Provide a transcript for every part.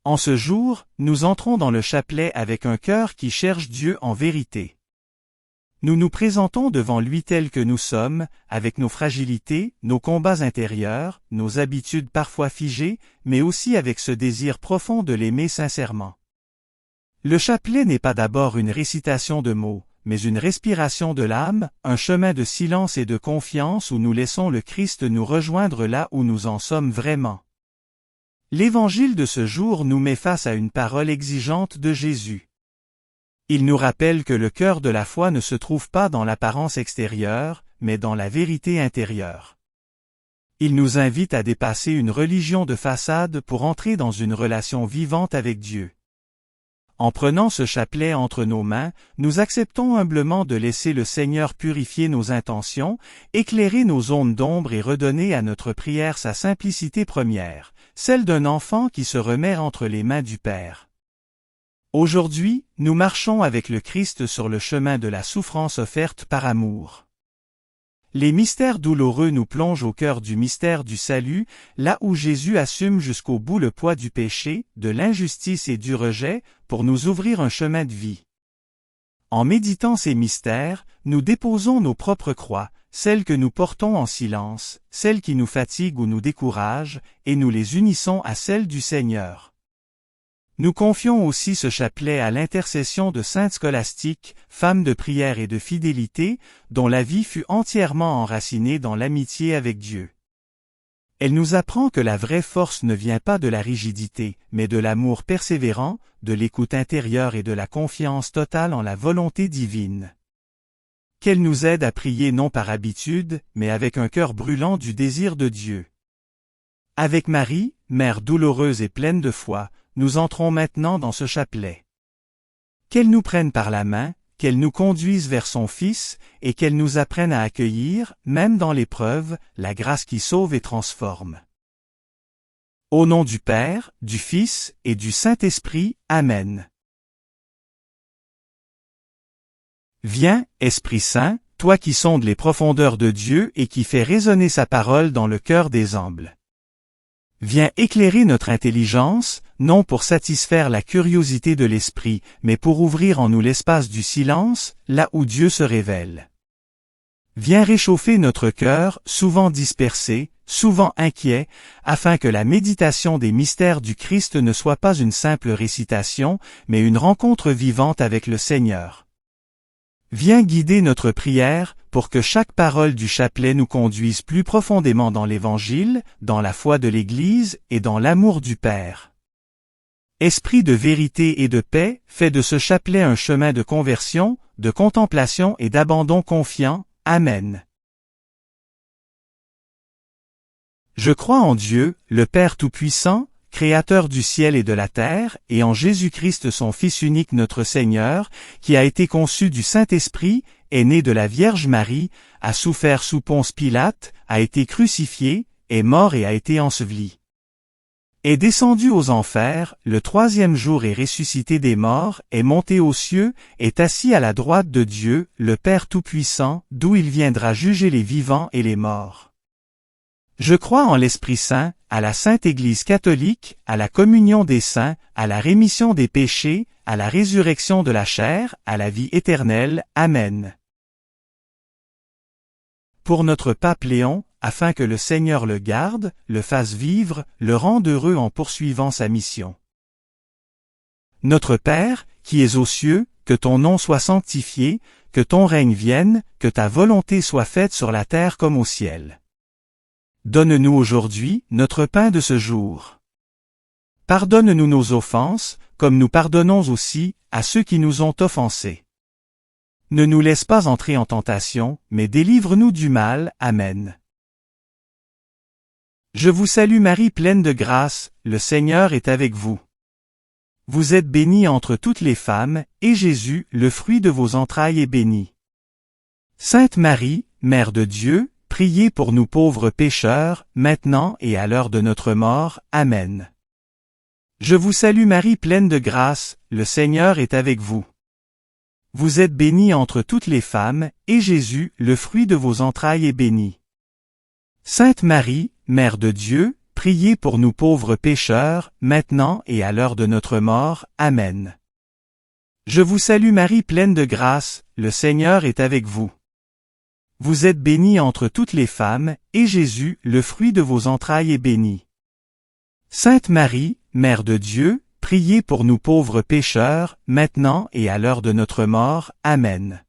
En ce jour, nous entrons dans le chapelet avec un cœur qui cherche Dieu en vérité. Nous nous présentons devant lui tels que nous sommes, avec nos fragilités, nos combats intérieurs, nos habitudes parfois figées, mais aussi avec ce désir profond de l'aimer sincèrement. Le chapelet n'est pas d'abord une récitation de mots, mais une respiration de l'âme, un chemin de silence et de confiance où nous laissons le Christ nous rejoindre là où nous en sommes vraiment. L'Évangile de ce jour nous met face à une parole exigeante de Jésus. Il nous rappelle que le cœur de la foi ne se trouve pas dans l'apparence extérieure, mais dans la vérité intérieure. Il nous invite à dépasser une religion de façade pour entrer dans une relation vivante avec Dieu. En prenant ce chapelet entre nos mains, nous acceptons humblement de laisser le Seigneur purifier nos intentions, éclairer nos zones d'ombre et redonner à notre prière sa simplicité première, celle d'un enfant qui se remet entre les mains du Père. Aujourd'hui, nous marchons avec le Christ sur le chemin de la souffrance offerte par amour. Les mystères douloureux nous plongent au cœur du mystère du salut, là où Jésus assume jusqu'au bout le poids du péché, de l'injustice et du rejet, pour nous ouvrir un chemin de vie. En méditant ces mystères, nous déposons nos propres croix, celles que nous portons en silence, celles qui nous fatiguent ou nous découragent, et nous les unissons à celles du Seigneur. Nous confions aussi ce chapelet à l'intercession de sainte Scolastique, femme de prière et de fidélité, dont la vie fut entièrement enracinée dans l'amitié avec Dieu. Elle nous apprend que la vraie force ne vient pas de la rigidité, mais de l'amour persévérant, de l'écoute intérieure et de la confiance totale en la volonté divine. Qu'elle nous aide à prier non par habitude, mais avec un cœur brûlant du désir de Dieu. Avec Marie, mère douloureuse et pleine de foi, nous entrons maintenant dans ce chapelet. Qu'elle nous prenne par la main, qu'elle nous conduise vers son Fils, et qu'elle nous apprenne à accueillir, même dans l'épreuve, la grâce qui sauve et transforme. Au nom du Père, du Fils et du Saint-Esprit, Amen. Viens, Esprit Saint, toi qui sondes les profondeurs de Dieu et qui fais résonner sa parole dans le cœur des humbles. Viens éclairer notre intelligence, non pour satisfaire la curiosité de l'esprit, mais pour ouvrir en nous l'espace du silence, là où Dieu se révèle. Viens réchauffer notre cœur, souvent dispersé, souvent inquiet, afin que la méditation des mystères du Christ ne soit pas une simple récitation, mais une rencontre vivante avec le Seigneur. Viens guider notre prière, pour que chaque parole du chapelet nous conduise plus profondément dans l'Évangile, dans la foi de l'Église et dans l'amour du Père. Esprit de vérité et de paix, fais de ce chapelet un chemin de conversion, de contemplation et d'abandon confiant. Amen. Je crois en Dieu, le Père Tout-Puissant, Créateur du ciel et de la terre, et en Jésus-Christ son Fils unique notre Seigneur, qui a été conçu du Saint-Esprit, est né de la Vierge Marie, a souffert sous Ponce Pilate, a été crucifié, est mort et a été enseveli. Est descendu aux enfers, le troisième jour est ressuscité des morts, est monté aux cieux, est assis à la droite de Dieu, le Père Tout-Puissant, d'où il viendra juger les vivants et les morts. Je crois en l'Esprit Saint, à la Sainte Église catholique, à la communion des saints, à la rémission des péchés, à la résurrection de la chair, à la vie éternelle. Amen. Pour notre pape Léon, afin que le Seigneur le garde, le fasse vivre, le rende heureux en poursuivant sa mission. Notre Père, qui es aux cieux, que ton nom soit sanctifié, que ton règne vienne, que ta volonté soit faite sur la terre comme au ciel. Donne-nous aujourd'hui notre pain de ce jour. Pardonne-nous nos offenses, comme nous pardonnons aussi à ceux qui nous ont offensés. Ne nous laisse pas entrer en tentation, mais délivre-nous du mal. Amen. Je vous salue Marie pleine de grâce, le Seigneur est avec vous. Vous êtes bénie entre toutes les femmes, et Jésus, le fruit de vos entrailles, est béni. Sainte Marie, Mère de Dieu, priez pour nous pauvres pécheurs, maintenant et à l'heure de notre mort. Amen. Je vous salue Marie pleine de grâce, le Seigneur est avec vous. Vous êtes bénie entre toutes les femmes, et Jésus, le fruit de vos entrailles, est béni. Sainte Marie, Mère de Dieu, priez priez pour nous pauvres pécheurs, maintenant et à l'heure de notre mort. Amen. Je vous salue Marie pleine de grâce, le Seigneur est avec vous. Vous êtes bénie entre toutes les femmes, et Jésus, le fruit de vos entrailles, est béni. Sainte Marie, Mère de Dieu, priez pour nous pauvres pécheurs, maintenant et à l'heure de notre mort. Amen.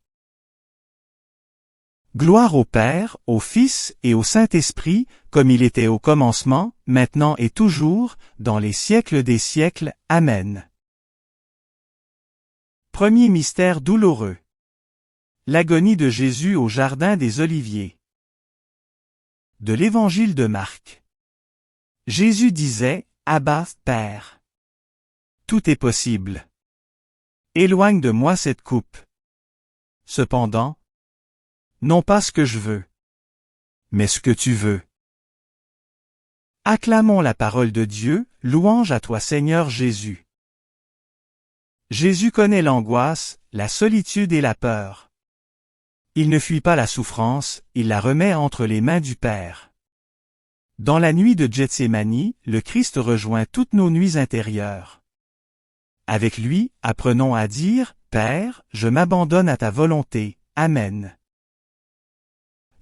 Gloire au Père, au Fils et au Saint-Esprit, comme il était au commencement, maintenant et toujours, dans les siècles des siècles. Amen. Premier mystère douloureux. L'agonie de Jésus au jardin des Oliviers. De l'Évangile de Marc. Jésus disait, « Abba, Père. Tout est possible. Éloigne de moi cette coupe. Cependant, non pas ce que je veux, mais ce que tu veux. » Acclamons la parole de Dieu, louange à toi Seigneur Jésus. Jésus connaît l'angoisse, la solitude et la peur. Il ne fuit pas la souffrance, il la remet entre les mains du Père. Dans la nuit de Gethsémani, le Christ rejoint toutes nos nuits intérieures. Avec lui, apprenons à dire, « Père, je m'abandonne à ta volonté. Amen. »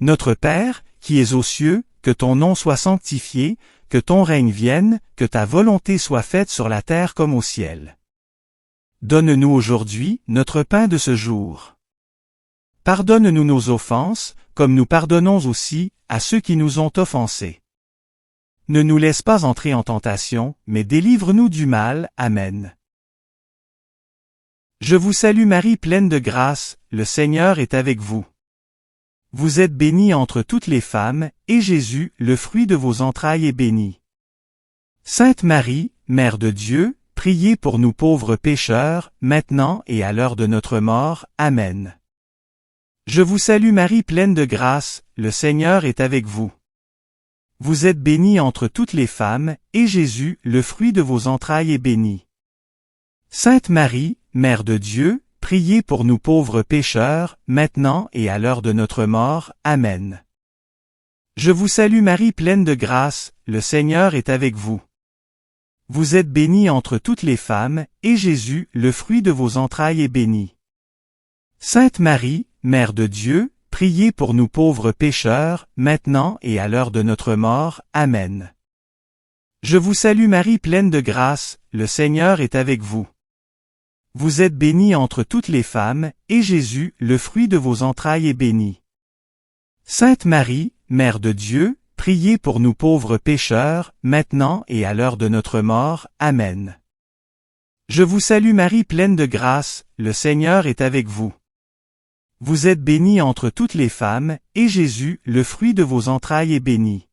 Notre Père, qui es aux cieux, que ton nom soit sanctifié, que ton règne vienne, que ta volonté soit faite sur la terre comme au ciel. Donne-nous aujourd'hui notre pain de ce jour. Pardonne-nous nos offenses, comme nous pardonnons aussi à ceux qui nous ont offensés. Ne nous laisse pas entrer en tentation, mais délivre-nous du mal. Amen. Je vous salue Marie pleine de grâce, le Seigneur est avec vous. Vous êtes bénie entre toutes les femmes, et Jésus, le fruit de vos entrailles, est béni. Sainte Marie, Mère de Dieu, priez pour nous pauvres pécheurs, maintenant et à l'heure de notre mort. Amen. Je vous salue Marie pleine de grâce, le Seigneur est avec vous. Vous êtes bénie entre toutes les femmes, et Jésus, le fruit de vos entrailles, est béni. Sainte Marie, Mère de Dieu, priez pour nous pauvres pécheurs, maintenant et à l'heure de notre mort. Amen. Je vous salue Marie pleine de grâce, le Seigneur est avec vous. Vous êtes bénie entre toutes les femmes, et Jésus, le fruit de vos entrailles, est béni. Sainte Marie, Mère de Dieu, priez pour nous pauvres pécheurs, maintenant et à l'heure de notre mort. Amen. Je vous salue Marie pleine de grâce, le Seigneur est avec vous. Vous êtes bénie entre toutes les femmes, et Jésus, le fruit de vos entrailles, est béni. Sainte Marie, Mère de Dieu, priez pour nous pauvres pécheurs, maintenant et à l'heure de notre mort. Amen. Je vous salue Marie pleine de grâce, le Seigneur est avec vous. Vous êtes bénie entre toutes les femmes, et Jésus, le fruit de vos entrailles, est béni.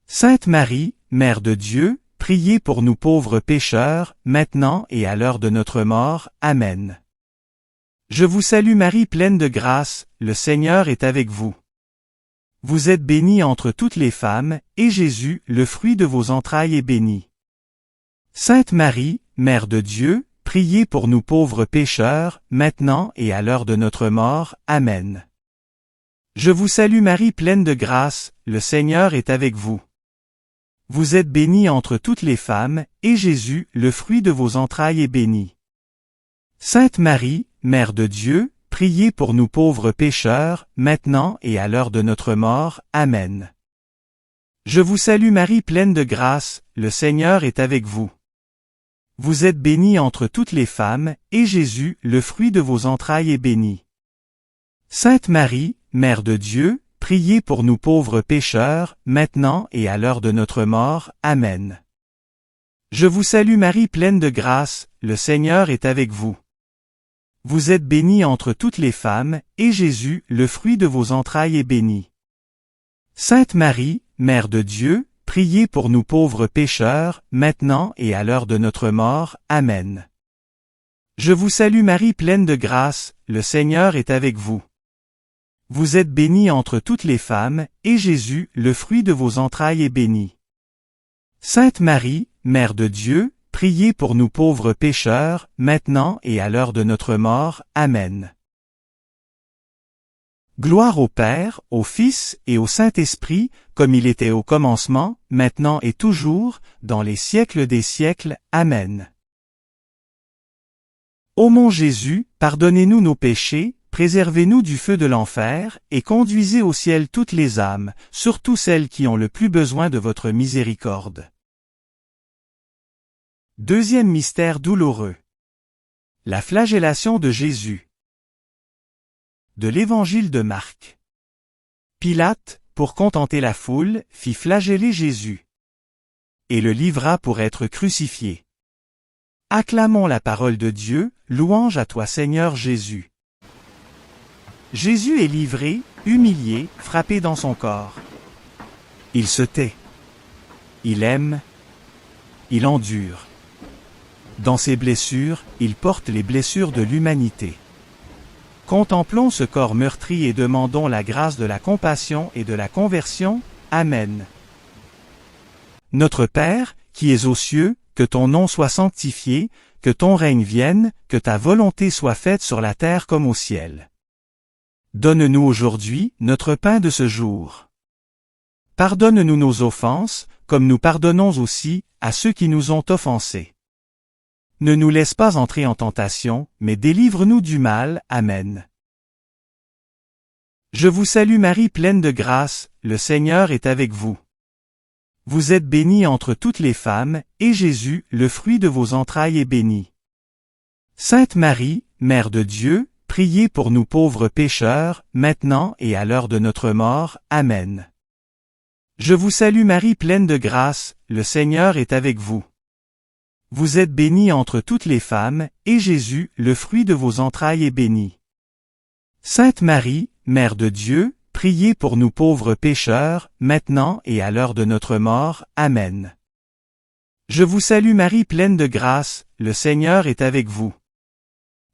Sainte Marie, Mère de Dieu, priez pour nous pauvres pécheurs, maintenant et à l'heure de notre mort. Amen. Je vous salue Marie pleine de grâce, le Seigneur est avec vous. Vous êtes bénie entre toutes les femmes, et Jésus, le fruit de vos entrailles, est béni. Sainte Marie, Mère de Dieu, priez pour nous pauvres pécheurs, maintenant et à l'heure de notre mort. Amen. Je vous salue Marie pleine de grâce, le Seigneur est avec vous. Vous êtes bénie entre toutes les femmes, et Jésus, le fruit de vos entrailles, est béni. Sainte Marie, Mère de Dieu, priez pour nous pauvres pécheurs, maintenant et à l'heure de notre mort. Amen. Je vous salue Marie pleine de grâce, le Seigneur est avec vous. Vous êtes bénie entre toutes les femmes, et Jésus, le fruit de vos entrailles, est béni. Sainte Marie, Mère de Dieu, priez pour nous pauvres pécheurs, maintenant et à l'heure de notre mort. Amen. Je vous salue Marie pleine de grâce, le Seigneur est avec vous. Vous êtes bénie entre toutes les femmes, et Jésus, le fruit de vos entrailles, est béni. Sainte Marie, Mère de Dieu, priez pour nous pauvres pécheurs, maintenant et à l'heure de notre mort. Amen. Je vous salue Marie pleine de grâce, le Seigneur est avec vous. Vous êtes bénie entre toutes les femmes, et Jésus, le fruit de vos entrailles, est béni. Sainte Marie, Mère de Dieu, priez pour nous pauvres pécheurs, maintenant et à l'heure de notre mort. Amen. Gloire au Père, au Fils et au Saint-Esprit, comme il était au commencement, maintenant et toujours, dans les siècles des siècles. Amen. Ô mon Jésus, pardonnez-nous nos péchés, préservez-nous du feu de l'enfer, et conduisez au ciel toutes les âmes, surtout celles qui ont le plus besoin de votre miséricorde. Deuxième mystère douloureux. La flagellation de Jésus. De l'Évangile de Marc. Pilate, pour contenter la foule, fit flageller Jésus et le livra pour être crucifié. Acclamons la parole de Dieu, louange à toi Seigneur Jésus. Jésus est livré, humilié, frappé dans son corps. Il se tait. Il aime. Il endure. Dans ses blessures, il porte les blessures de l'humanité. Contemplons ce corps meurtri et demandons la grâce de la compassion et de la conversion. Amen. Notre Père, qui es aux cieux, que ton nom soit sanctifié, que ton règne vienne, que ta volonté soit faite sur la terre comme au ciel. Donne-nous aujourd'hui notre pain de ce jour. Pardonne-nous nos offenses, comme nous pardonnons aussi à ceux qui nous ont offensés. Ne nous laisse pas entrer en tentation, mais délivre-nous du mal. Amen. Je vous salue Marie pleine de grâce, le Seigneur est avec vous. Vous êtes bénie entre toutes les femmes, et Jésus, le fruit de vos entrailles, est béni. Sainte Marie, Mère de Dieu, priez pour nous pauvres pécheurs, maintenant et à l'heure de notre mort. Amen. Je vous salue Marie pleine de grâce, le Seigneur est avec vous. Vous êtes bénie entre toutes les femmes, et Jésus, le fruit de vos entrailles, est béni. Sainte Marie, Mère de Dieu, priez pour nous pauvres pécheurs, maintenant et à l'heure de notre mort. Amen. Je vous salue Marie pleine de grâce, le Seigneur est avec vous.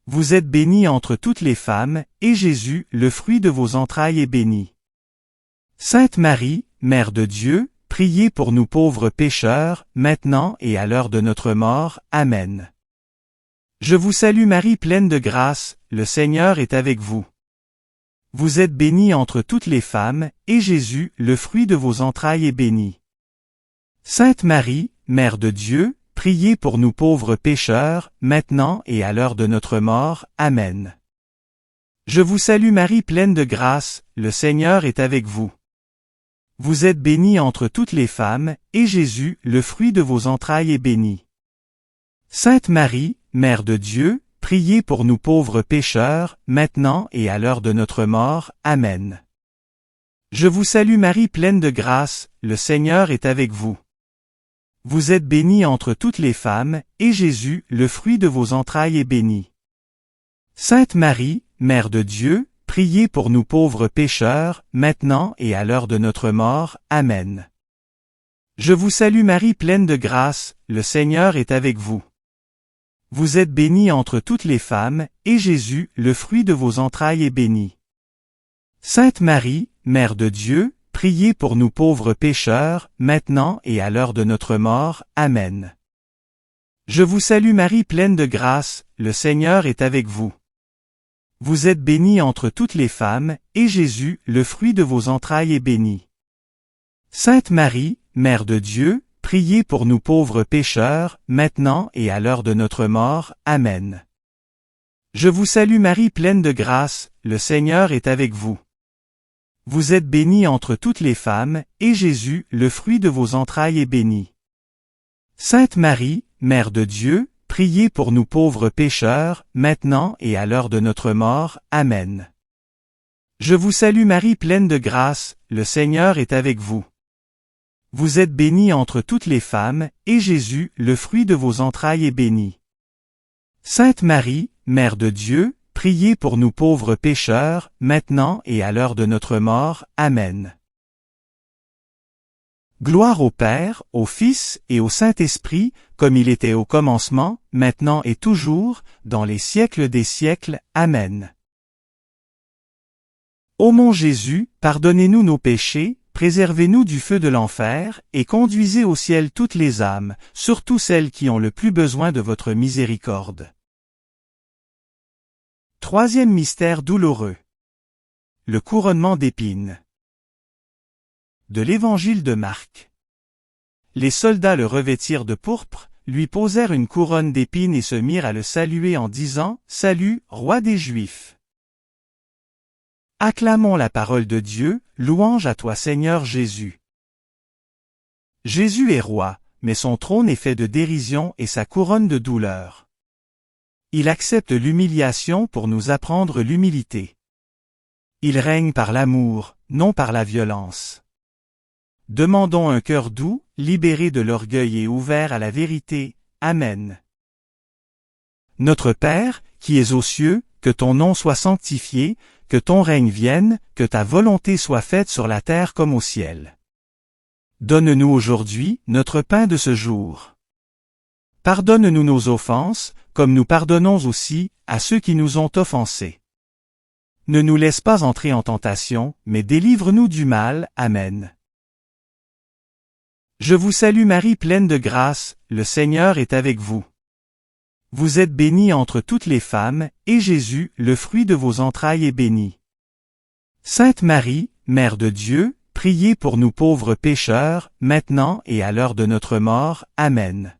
Vous êtes bénie entre toutes les femmes, et Jésus, le fruit de vos entrailles, est béni. Sainte Marie, Mère de Dieu, priez pour nous pauvres pécheurs, maintenant et à l'heure de notre mort. Amen. Je vous salue Marie pleine de grâce, le Seigneur est avec vous. Vous êtes bénie entre toutes les femmes, et Jésus, le fruit de vos entrailles, est béni. Sainte Marie, Mère de Dieu, priez pour nous pauvres pécheurs, maintenant et à l'heure de notre mort. Amen. Je vous salue Marie pleine de grâce, le Seigneur est avec vous. Vous êtes bénie entre toutes les femmes, et Jésus, le fruit de vos entrailles, est béni. Sainte Marie, Mère de Dieu, priez pour nous pauvres pécheurs, maintenant et à l'heure de notre mort. Amen. Je vous salue Marie pleine de grâce, le Seigneur est avec vous. Vous êtes bénie entre toutes les femmes, et Jésus, le fruit de vos entrailles, est béni. Sainte Marie, Mère de Dieu, priez pour nous pauvres pécheurs, maintenant et à l'heure de notre mort. Amen. Je vous salue Marie pleine de grâce, le Seigneur est avec vous. Vous êtes bénie entre toutes les femmes, et Jésus, le fruit de vos entrailles, est béni. Sainte Marie, Mère de Dieu, priez pour nous pauvres pécheurs, maintenant et à l'heure de notre mort. Amen. Je vous salue Marie pleine de grâce, le Seigneur est avec vous. Vous êtes bénie entre toutes les femmes, et Jésus, le fruit de vos entrailles, est béni. Sainte Marie, Mère de Dieu, priez pour nous pauvres pécheurs, maintenant et à l'heure de notre mort. Amen. Je vous salue Marie pleine de grâce, le Seigneur est avec vous. Vous êtes bénie entre toutes les femmes, et Jésus, le fruit de vos entrailles, est béni. Sainte Marie, Mère de Dieu, priez pour nous pauvres pécheurs, maintenant et à l'heure de notre mort. Amen. Je vous salue Marie pleine de grâce, le Seigneur est avec vous. Vous êtes bénie entre toutes les femmes, et Jésus, le fruit de vos entrailles, est béni. Sainte Marie, Mère de Dieu, priez pour nous pauvres pécheurs, maintenant et à l'heure de notre mort. Amen. Gloire au Père, au Fils et au Saint-Esprit, comme il était au commencement, maintenant et toujours, dans les siècles des siècles. Amen. Ô mon Jésus, pardonnez-nous nos péchés, préservez-nous du feu de l'enfer, et conduisez au ciel toutes les âmes, surtout celles qui ont le plus besoin de votre miséricorde. Troisième mystère douloureux. le couronnement d'épines. De l'Évangile de Marc. Les soldats le revêtirent de pourpre, lui posèrent une couronne d'épines et se mirent à le saluer en disant « Salut, roi des Juifs !» Acclamons la parole de Dieu, louange à toi Seigneur Jésus. Jésus est roi, mais son trône est fait de dérision et sa couronne de douleur. Il accepte l'humiliation pour nous apprendre l'humilité. Il règne par l'amour, non par la violence. Demandons un cœur doux, libéré de l'orgueil et ouvert à la vérité. Amen. Notre Père, qui es aux cieux, que ton nom soit sanctifié, que ton règne vienne, que ta volonté soit faite sur la terre comme au ciel. Donne-nous aujourd'hui notre pain de ce jour. Pardonne-nous nos offenses, comme nous pardonnons aussi à ceux qui nous ont offensés. Ne nous laisse pas entrer en tentation, mais délivre-nous du mal. Amen. Je vous salue Marie pleine de grâce, le Seigneur est avec vous. Vous êtes bénie entre toutes les femmes, et Jésus, le fruit de vos entrailles, est béni. Sainte Marie, Mère de Dieu, priez pour nous pauvres pécheurs, maintenant et à l'heure de notre mort. Amen.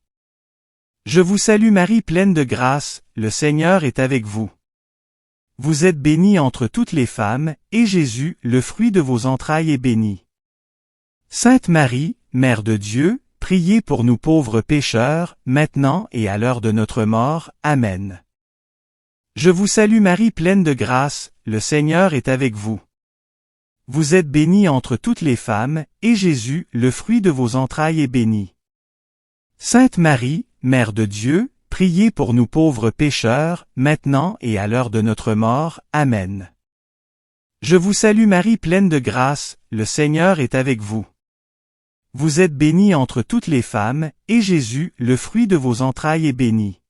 Je vous salue Marie pleine de grâce, le Seigneur est avec vous. Vous êtes bénie entre toutes les femmes, et Jésus, le fruit de vos entrailles, est béni. Sainte Marie, Mère de Dieu, priez pour nous pauvres pécheurs, maintenant et à l'heure de notre mort. Amen. Je vous salue Marie pleine de grâce, le Seigneur est avec vous. Vous êtes bénie entre toutes les femmes, et Jésus, le fruit de vos entrailles, est béni. Sainte Marie, Mère de Dieu, priez pour nous pauvres pécheurs, maintenant et à l'heure de notre mort. Amen. Je vous salue Marie pleine de grâce, le Seigneur est avec vous. Vous êtes bénie entre toutes les femmes, et Jésus, le fruit de vos entrailles, est béni.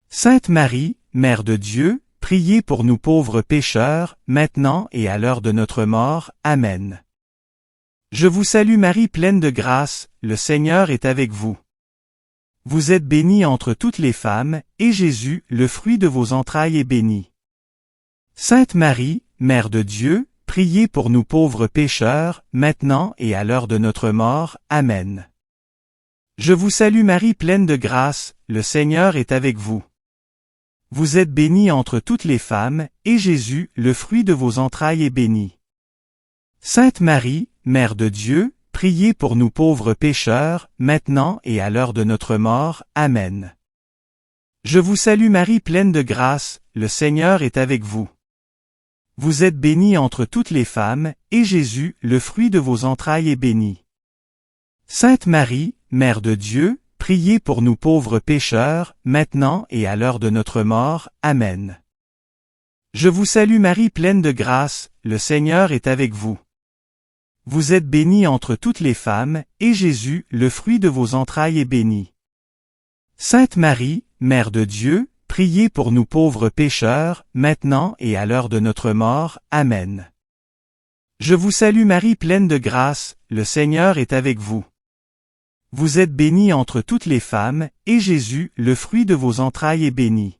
Sainte Marie, Mère de Dieu, priez pour nous pauvres pécheurs, maintenant et à l'heure de notre mort. Amen. Je vous salue Marie pleine de grâce, le Seigneur est avec vous. Vous êtes bénie entre toutes les femmes, et Jésus, le fruit de vos entrailles, est béni. Sainte Marie, Mère de Dieu, priez pour nous pauvres pécheurs, maintenant et à l'heure de notre mort. Amen. Je vous salue Marie pleine de grâce, le Seigneur est avec vous. Vous êtes bénie entre toutes les femmes, et Jésus, le fruit de vos entrailles, est béni. Sainte Marie, Mère de Dieu, priez pour nous pauvres pécheurs, maintenant et à l'heure de notre mort. Amen. Je vous salue Marie pleine de grâce, le Seigneur est avec vous. Vous êtes bénie entre toutes les femmes, et Jésus, le fruit de vos entrailles, est béni. Sainte Marie, Mère de Dieu, priez pour nous pauvres pécheurs, maintenant et à l'heure de notre mort. Amen. Je vous salue Marie pleine de grâce, le Seigneur est avec vous. Vous êtes bénie entre toutes les femmes, et Jésus, le fruit de vos entrailles, est béni. Sainte Marie, Mère de Dieu, priez pour nous pauvres pécheurs, maintenant et à l'heure de notre mort. Amen. Je vous salue Marie pleine de grâce, le Seigneur est avec vous. Vous êtes bénie entre toutes les femmes, et Jésus, le fruit de vos entrailles, est béni.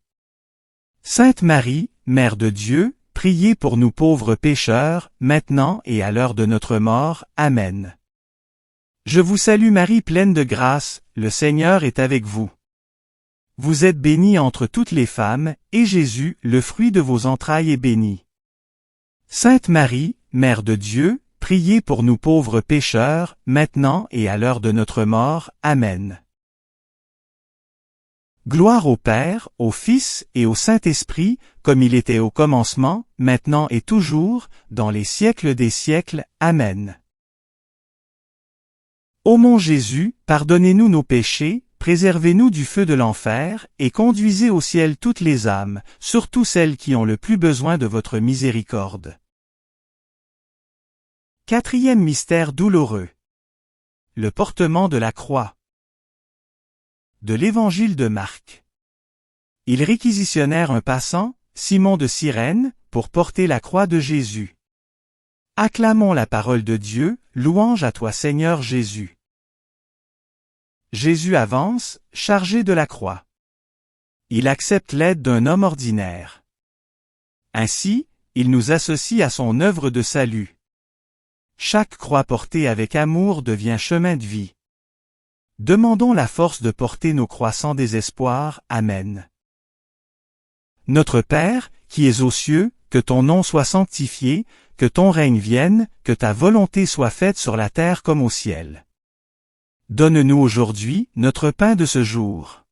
Sainte Marie, Mère de Dieu, priez pour nous pauvres pécheurs, maintenant et à l'heure de notre mort. Amen. Je vous salue Marie pleine de grâce, le Seigneur est avec vous. Vous êtes bénie entre toutes les femmes, et Jésus, le fruit de vos entrailles, est béni. Sainte Marie, Mère de Dieu, priez pour nous pauvres pécheurs, maintenant et à l'heure de notre mort. Amen. Gloire au Père, au Fils et au Saint-Esprit, comme il était au commencement, maintenant et toujours, dans les siècles des siècles. Amen. Ô mon Jésus, pardonnez-nous nos péchés, préservez-nous du feu de l'enfer, et conduisez au ciel toutes les âmes, surtout celles qui ont le plus besoin de votre miséricorde. Quatrième mystère douloureux. Le portement de la croix. De l'Évangile de Marc. Ils réquisitionnèrent un passant, Simon de Cyrène, pour porter la croix de Jésus. Acclamons la parole de Dieu, louange à toi Seigneur Jésus. Jésus avance, chargé de la croix. Il accepte l'aide d'un homme ordinaire. Ainsi, il nous associe à son œuvre de salut. Chaque croix portée avec amour devient chemin de vie. Demandons la force de porter nos croix sans désespoir. Amen. Notre Père, qui es aux cieux, que ton nom soit sanctifié, que ton règne vienne, que ta volonté soit faite sur la terre comme au ciel. Donne-nous aujourd'hui notre pain de ce jour.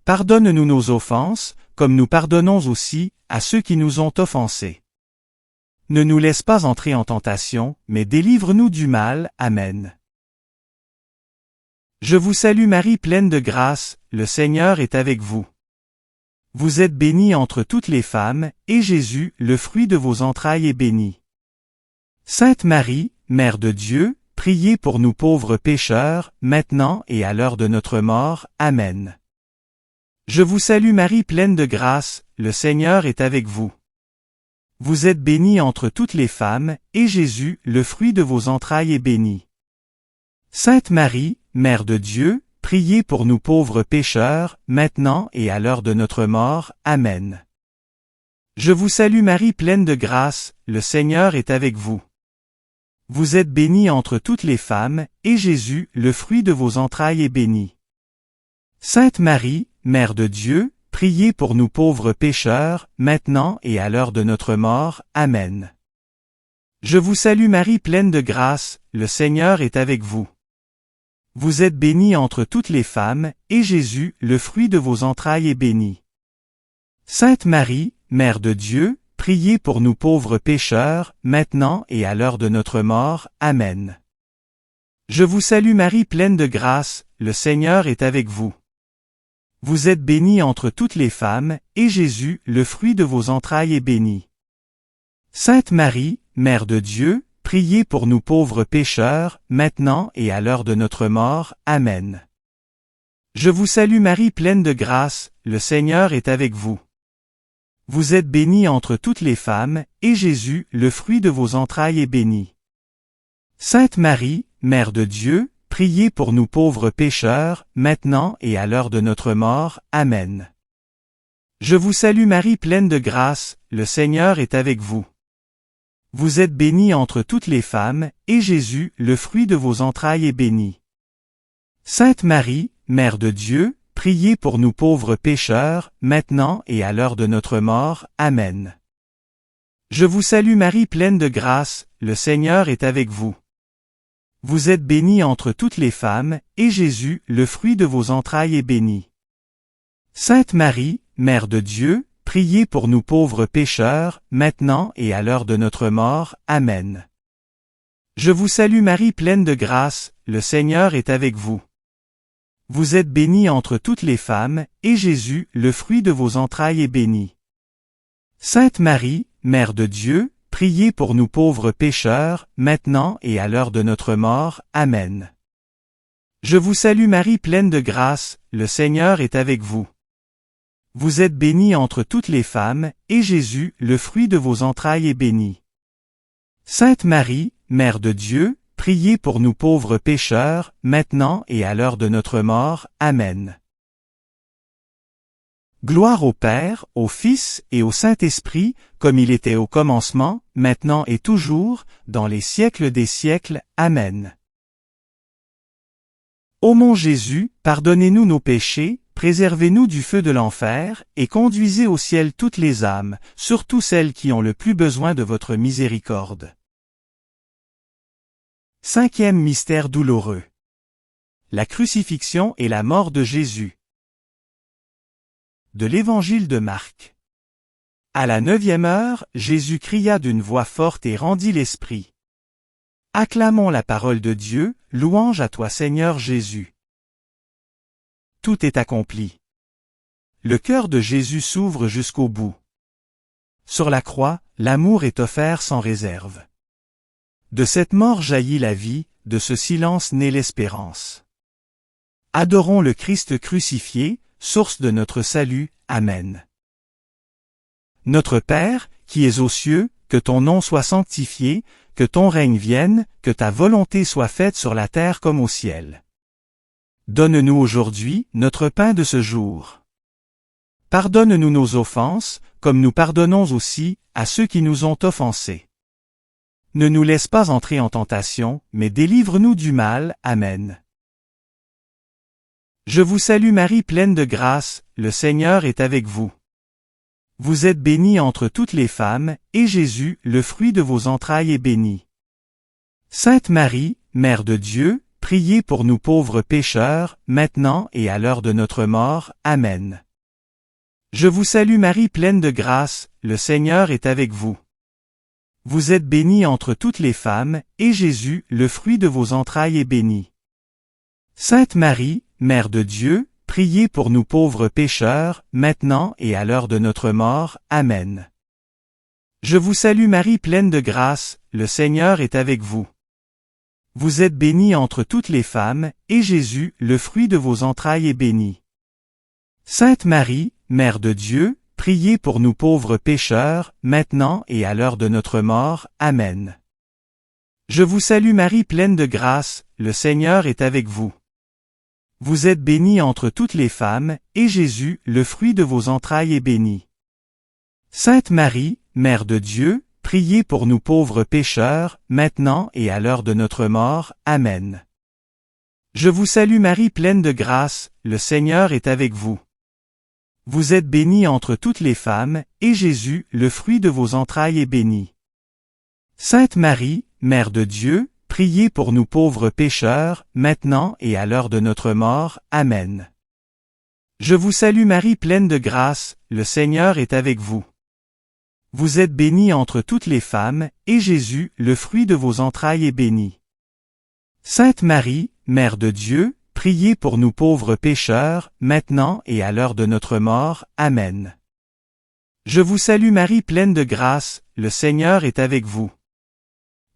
Pardonne-nous nos offenses, comme nous pardonnons aussi à ceux qui nous ont offensés. Ne nous laisse pas entrer en tentation, mais délivre-nous du mal. Amen. Je vous salue Marie pleine de grâce, le Seigneur est avec vous. Vous êtes bénie entre toutes les femmes, et Jésus, le fruit de vos entrailles, est béni. Sainte Marie, Mère de Dieu, priez pour nous pauvres pécheurs, maintenant et à l'heure de notre mort. Amen. Je vous salue Marie pleine de grâce, le Seigneur est avec vous. Vous êtes bénie entre toutes les femmes, et Jésus, le fruit de vos entrailles, est béni. Sainte Marie, Mère de Dieu, priez pour nous pauvres pécheurs, maintenant et à l'heure de notre mort. Amen. Je vous salue Marie pleine de grâce, le Seigneur est avec vous. Vous êtes bénie entre toutes les femmes, et Jésus, le fruit de vos entrailles, est béni. Sainte Marie, Mère de Dieu, priez pour nous pauvres pécheurs, maintenant et à l'heure de notre mort. Amen. Je vous salue Marie pleine de grâce, le Seigneur est avec vous. Vous êtes bénie entre toutes les femmes, et Jésus, le fruit de vos entrailles, est béni. Sainte Marie, Mère de Dieu, priez pour nous pauvres pécheurs, maintenant et à l'heure de notre mort. Amen. Je vous salue Marie pleine de grâce, le Seigneur est avec vous. Vous êtes bénie entre toutes les femmes, et Jésus, le fruit de vos entrailles, est béni. Sainte Marie, Mère de Dieu, priez pour nous pauvres pécheurs, maintenant et à l'heure de notre mort. Amen. Je vous salue Marie pleine de grâce, le Seigneur est avec vous. Vous êtes bénie entre toutes les femmes, et Jésus, le fruit de vos entrailles, est béni. Sainte Marie, Mère de Dieu, priez pour nous pauvres pécheurs, maintenant et à l'heure de notre mort. Amen. Je vous salue Marie pleine de grâce, le Seigneur est avec vous. Vous êtes bénie entre toutes les femmes, et Jésus, le fruit de vos entrailles, est béni. Sainte Marie, Mère de Dieu, priez pour nous pauvres pécheurs, maintenant et à l'heure de notre mort. Amen. Je vous salue Marie pleine de grâce, le Seigneur est avec vous. Vous êtes bénie entre toutes les femmes, et Jésus, le fruit de vos entrailles, est béni. Sainte Marie, Mère de Dieu, priez pour nous pauvres pécheurs, maintenant et à l'heure de notre mort. Amen. Je vous salue Marie pleine de grâce, le Seigneur est avec vous. Vous êtes bénie entre toutes les femmes, et Jésus, le fruit de vos entrailles, est béni. Sainte Marie, Mère de Dieu, priez pour nous pauvres pécheurs, maintenant et à l'heure de notre mort. Amen. Je vous salue Marie pleine de grâce, le Seigneur est avec vous. Vous êtes bénie entre toutes les femmes, et Jésus, le fruit de vos entrailles, est béni. Sainte Marie, Mère de Dieu, priez pour nous pauvres pécheurs, maintenant et à l'heure de notre mort. Amen. Gloire au Père, au Fils et au Saint-Esprit, comme il était au commencement, maintenant et toujours, dans les siècles des siècles. Amen. Ô mon Jésus, pardonnez-nous nos péchés, préservez-nous du feu de l'enfer, et conduisez au ciel toutes les âmes, surtout celles qui ont le plus besoin de votre miséricorde. Cinquième mystère douloureux. La crucifixion et la mort de Jésus. De l'Évangile de Marc. À la 9e heure, Jésus cria d'une voix forte et rendit l'esprit. Acclamons la parole de Dieu, louange à toi Seigneur Jésus. Tout est accompli. Le cœur de Jésus s'ouvre jusqu'au bout. Sur la croix, l'amour est offert sans réserve. De cette mort jaillit la vie, de ce silence naît l'espérance. Adorons le Christ crucifié, source de notre salut. Amen. Notre Père, qui es aux cieux, que ton nom soit sanctifié, que ton règne vienne, que ta volonté soit faite sur la terre comme au ciel. Donne-nous aujourd'hui notre pain de ce jour. Pardonne-nous nos offenses, comme nous pardonnons aussi à ceux qui nous ont offensés. Ne nous laisse pas entrer en tentation, mais délivre-nous du mal. Amen. Je vous salue Marie pleine de grâce, le Seigneur est avec vous. Vous êtes bénie entre toutes les femmes, et Jésus, le fruit de vos entrailles, est béni. Sainte Marie, Mère de Dieu, priez pour nous pauvres pécheurs, maintenant et à l'heure de notre mort. Amen. Je vous salue Marie pleine de grâce, le Seigneur est avec vous. Vous êtes bénie entre toutes les femmes, et Jésus, le fruit de vos entrailles, est béni. Sainte Marie, Mère de Dieu, priez pour nous pauvres pécheurs, maintenant et à l'heure de notre mort. Amen. Je vous salue Marie pleine de grâce, le Seigneur est avec vous. Vous êtes bénie entre toutes les femmes, et Jésus, le fruit de vos entrailles, est béni. Sainte Marie, Mère de Dieu, priez pour nous pauvres pécheurs, maintenant et à l'heure de notre mort. Amen. Je vous salue Marie pleine de grâce, le Seigneur est avec vous. Vous êtes bénie entre toutes les femmes, et Jésus, le fruit de vos entrailles, est béni. Sainte Marie, Mère de Dieu, priez pour nous pauvres pécheurs, maintenant et à l'heure de notre mort. Amen. Je vous salue Marie pleine de grâce, le Seigneur est avec vous. Vous êtes bénie entre toutes les femmes, et Jésus, le fruit de vos entrailles, est béni. Sainte Marie, Mère de Dieu, priez pour nous pauvres pécheurs, maintenant et à l'heure de notre mort. Amen. Je vous salue Marie pleine de grâce, le Seigneur est avec vous. Vous êtes bénie entre toutes les femmes, et Jésus, le fruit de vos entrailles, est béni. Sainte Marie, Mère de Dieu, priez pour nous pauvres pécheurs, maintenant et à l'heure de notre mort. Amen. Je vous salue Marie pleine de grâce, le Seigneur est avec vous.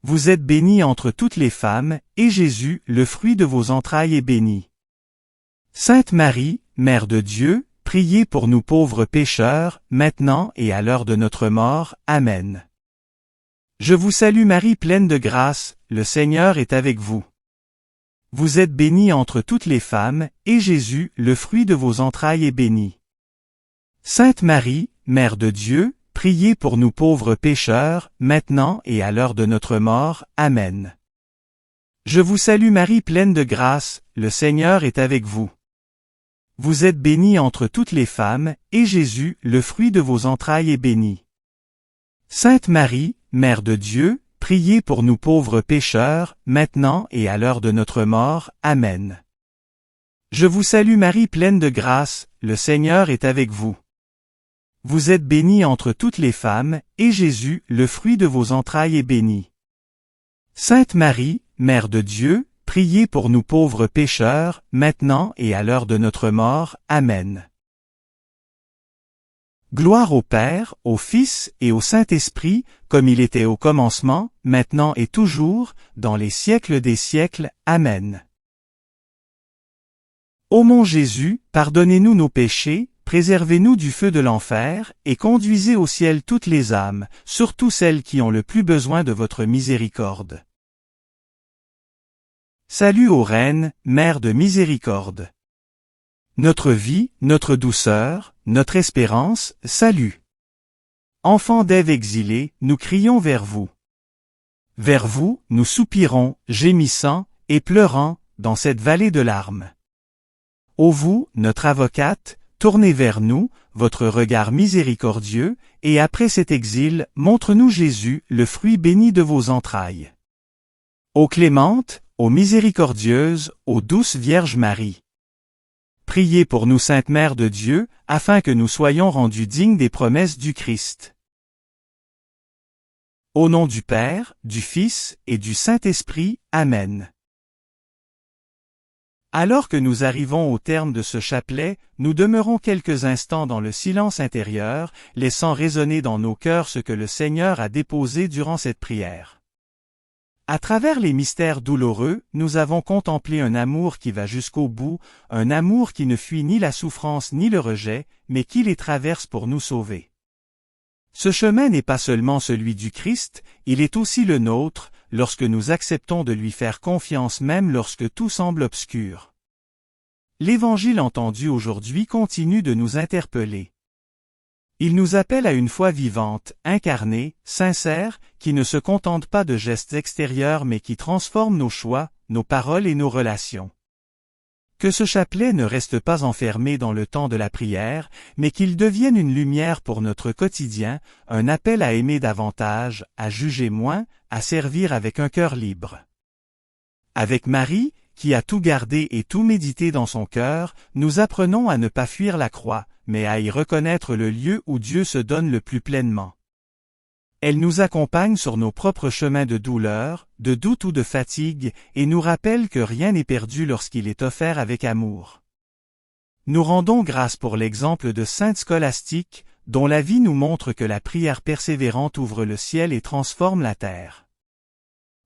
Vous êtes bénie entre toutes les femmes, et Jésus, le fruit de vos entrailles, est béni. Sainte Marie, Mère de Dieu, priez pour nous pauvres pécheurs, maintenant et à l'heure de notre mort. Amen. Je vous salue Marie pleine de grâce, le Seigneur est avec vous. Vous êtes bénie entre toutes les femmes, et Jésus, le fruit de vos entrailles, est béni. Sainte Marie, Mère de Dieu, priez pour nous pauvres pécheurs, maintenant et à l'heure de notre mort. Amen. Je vous salue Marie pleine de grâce, le Seigneur est avec vous. Vous êtes bénie entre toutes les femmes, et Jésus, le fruit de vos entrailles, est béni. Sainte Marie, Mère de Dieu, priez pour nous pauvres pécheurs, maintenant et à l'heure de notre mort. Amen. Je vous salue Marie pleine de grâce, le Seigneur est avec vous. Vous êtes bénie entre toutes les femmes, et Jésus, le fruit de vos entrailles, est béni. Sainte Marie, Mère de Dieu, priez pour nous pauvres pécheurs, maintenant et à l'heure de notre mort. Amen. Gloire au Père, au Fils et au Saint-Esprit, comme il était au commencement, maintenant et toujours, dans les siècles des siècles. Amen. Ô mon Jésus, pardonnez-nous nos péchés, préservez-nous du feu de l'enfer, et conduisez au ciel toutes les âmes, surtout celles qui ont le plus besoin de votre miséricorde. Salut ô Reine, Mère de miséricorde. Notre vie, notre douceur, notre espérance, salut. Enfants d'Ève exilés, nous crions vers vous. Vers vous, nous soupirons, gémissant, et pleurant, dans cette vallée de larmes. Ô vous, notre avocate, tournez vers nous, votre regard miséricordieux, et après cet exil, montre-nous Jésus, le fruit béni de vos entrailles. Ô clémente, ô miséricordieuse, ô douce Vierge Marie. Priez pour nous Sainte Mère de Dieu, afin que nous soyons rendus dignes des promesses du Christ. Au nom du Père, du Fils et du Saint-Esprit. Amen. Alors que nous arrivons au terme de ce chapelet, nous demeurons quelques instants dans le silence intérieur, laissant résonner dans nos cœurs ce que le Seigneur a déposé durant cette prière. À travers les mystères douloureux, nous avons contemplé un amour qui va jusqu'au bout, un amour qui ne fuit ni la souffrance ni le rejet, mais qui les traverse pour nous sauver. Ce chemin n'est pas seulement celui du Christ, il est aussi le nôtre, lorsque nous acceptons de lui faire confiance même lorsque tout semble obscur. L'Évangile entendu aujourd'hui continue de nous interpeller. Il nous appelle à une foi vivante, incarnée, sincère, qui ne se contente pas de gestes extérieurs mais qui transforme nos choix, nos paroles et nos relations. Que ce chapelet ne reste pas enfermé dans le temps de la prière, mais qu'il devienne une lumière pour notre quotidien, un appel à aimer davantage, à juger moins, à servir avec un cœur libre. Avec Marie, qui a tout gardé et tout médité dans son cœur, nous apprenons à ne pas fuir la croix, mais à y reconnaître le lieu où Dieu se donne le plus pleinement. Elle nous accompagne sur nos propres chemins de douleur, de doute ou de fatigue, et nous rappelle que rien n'est perdu lorsqu'il est offert avec amour. Nous rendons grâce pour l'exemple de Sainte Scolastique, dont la vie nous montre que la prière persévérante ouvre le ciel et transforme la terre.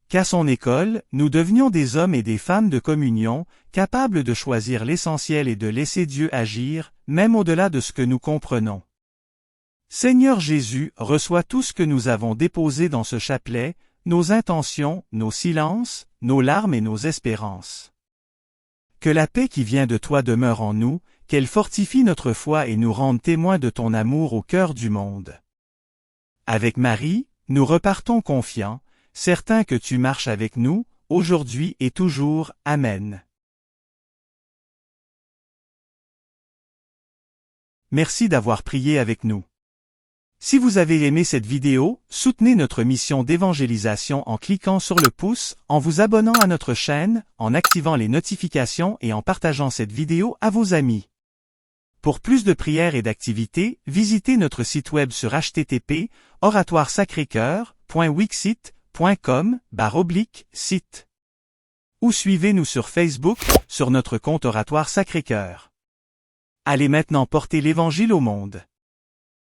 Qu'à son école, nous devenions des hommes et des femmes de communion, capables de choisir l'essentiel et de laisser Dieu agir, même au-delà de ce que nous comprenons. Seigneur Jésus, reçois tout ce que nous avons déposé dans ce chapelet, nos intentions, nos silences, nos larmes et nos espérances. Que la paix qui vient de toi demeure en nous, qu'elle fortifie notre foi et nous rende témoins de ton amour au cœur du monde. Avec Marie, nous repartons confiants, certains que tu marches avec nous, aujourd'hui et toujours. Amen. Merci d'avoir prié avec nous. Si vous avez aimé cette vidéo, soutenez notre mission d'évangélisation en cliquant sur le pouce, en vous abonnant à notre chaîne, en activant les notifications et en partageant cette vidéo à vos amis. Pour plus de prières et d'activités, visitez notre site web sur http://oratoiresacrécoeur.wixsite.com/site. Ou suivez-nous sur Facebook, sur notre compte Oratoire Sacré-Cœur. Allez maintenant porter l'Évangile au monde.